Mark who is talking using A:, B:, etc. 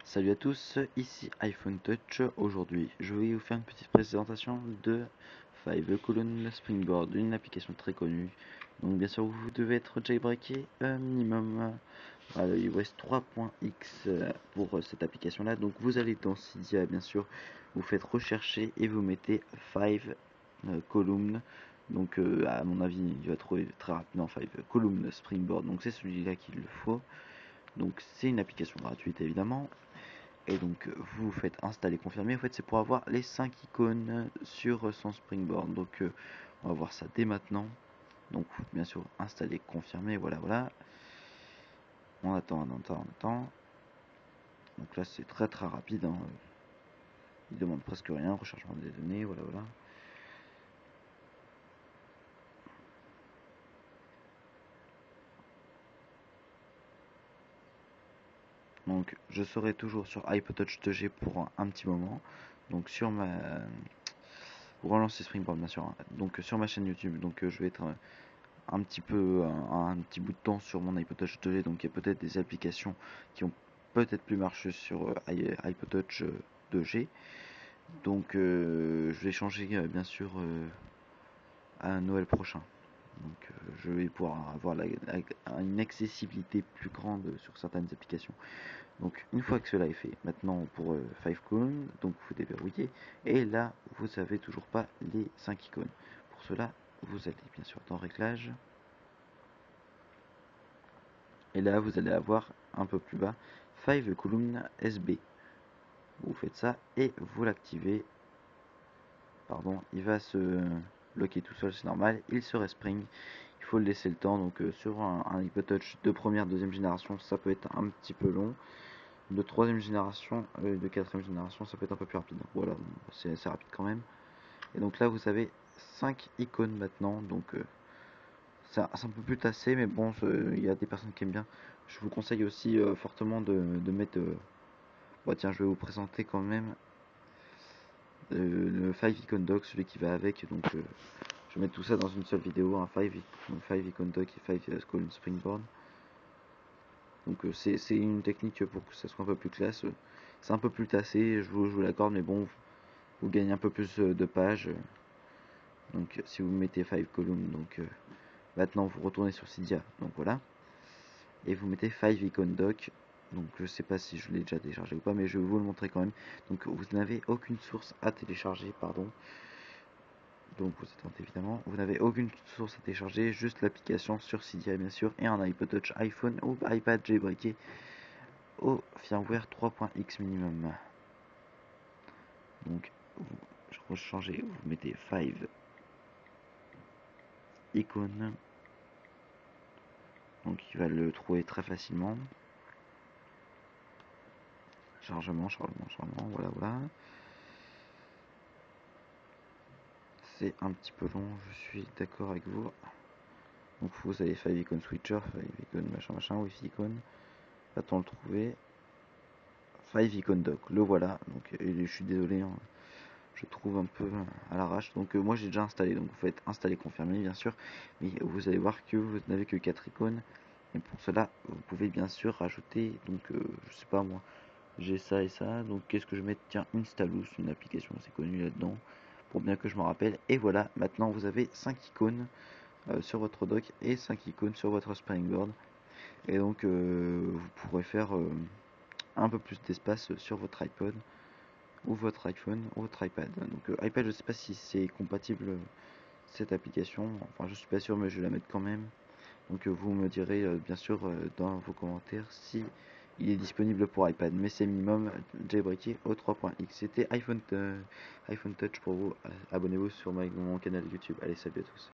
A: Salut à tous, ici iPhone Touch. Aujourd'hui, je vais vous faire une petite présentation de Five Column Springboard, une application très connue. Donc bien sûr, vous devez être jailbreaké minimum à iOS 3.x pour cette application-là. Donc vous allez dans Cydia, bien sûr, vous faites rechercher et vous mettez Five Column. Donc à mon avis, il va trouver très rapidement Five Column Springboard. Donc c'est celui-là qu'il le faut. Donc c'est une application gratuite évidemment. Et donc vous faites installer, confirmer. En fait, c'est pour avoir les 5 icônes sur son Springboard. Donc on va voir ça dès maintenant. Donc bien sûr installer, confirmer. Voilà. On attend. Donc là c'est très rapide, hein. Il demande presque rien. Rechargement des données. Voilà. Donc je serai toujours sur iPod Touch 2G pour un petit moment. Donc sur ma pour relancer Springboard bien sûr, hein. Donc sur ma chaîne YouTube. Donc je vais être un petit bout de temps sur mon iPod Touch 2G. Donc il y a peut-être des applications qui ont peut-être plus marché sur iPod Touch 2G. Donc je vais changer bien sûr à Noël prochain. Donc je vais pouvoir avoir une accessibilité plus grande sur certaines applications. Donc une fois que cela est fait, maintenant pour Five Column, donc vous déverrouillez, et là vous n'avez toujours pas les 5 icônes. Pour cela, vous allez bien sûr dans Réglages, et là vous allez avoir un peu plus bas Five Column SB. Vous faites ça et vous l'activez. Pardon, il va se bloquer tout seul, c'est normal. Il se respring. Il faut le laisser le temps. Donc sur un iPod Touch de première, deuxième génération, ça peut être un petit peu long. De troisième génération, de quatrième génération, ça peut être un peu plus rapide. Voilà, c'est assez rapide quand même. Et donc là, vous avez 5 icônes maintenant. Donc c'est un peu plus tassé, mais bon, il y a des personnes qui aiment bien. Je vous conseille aussi fortement de mettre. Bon, tiens, je vais vous présenter quand même le Five Icon Dock, celui qui va avec. Donc je vais mettre tout ça dans une seule vidéo, un Five Icon Dock et Five Column Springboard. Donc c'est une technique pour que ça soit un peu plus classe. C'est un peu plus tassé, je vous l'accorde, mais bon, vous gagnez un peu plus de pages. Donc si vous mettez Five Column, donc maintenant vous retournez sur Cydia, donc voilà, et vous mettez Five Icon Dock. Donc je sais pas si je l'ai déjà téléchargé ou pas, mais je vais vous le montrer quand même. Donc vous n'avez aucune source à télécharger, pardon. Donc vous attendez évidemment, vous n'avez aucune source à télécharger, juste l'application sur Cydia bien sûr, et un iPod Touch, iPhone ou iPad jailbreaké au firmware 3.x minimum. Donc je rechange, vous mettez Five Icon, donc il va le trouver très facilement. Chargement, voilà. C'est un petit peu long, je suis d'accord avec vous. Donc vous avez Five Icon Switcher, Five Icon machin, Wi-Fi Icon. Va-t-on le trouver? Five Icon Dock, le voilà. Donc je suis désolé, hein, je trouve un peu à l'arrache. Donc moi j'ai déjà installé, donc vous faites installer, confirmer bien sûr. Mais vous allez voir que vous n'avez que 4 icônes. Et pour cela, vous pouvez bien sûr rajouter, donc je sais pas moi, j'ai ça et ça. Donc qu'est-ce que je mets? Tiens, Installous, une application assez connue là-dedans, pour bien que je me rappelle. Et voilà, maintenant vous avez 5 icônes sur votre dock et 5 icônes sur votre Springboard. Et donc vous pourrez faire un peu plus d'espace sur votre iPod ou votre iPhone ou votre iPad. Donc iPad, je sais pas si c'est compatible cette application, enfin je suis pas sûr, mais je vais la mettre quand même. Donc vous me direz bien sûr dans vos commentaires si il est disponible pour iPad, mais c'est minimum jailbreaké au 3.x. C'était iPhone Touch pour vous. Abonnez-vous sur mon canal YouTube. Allez, salut à tous.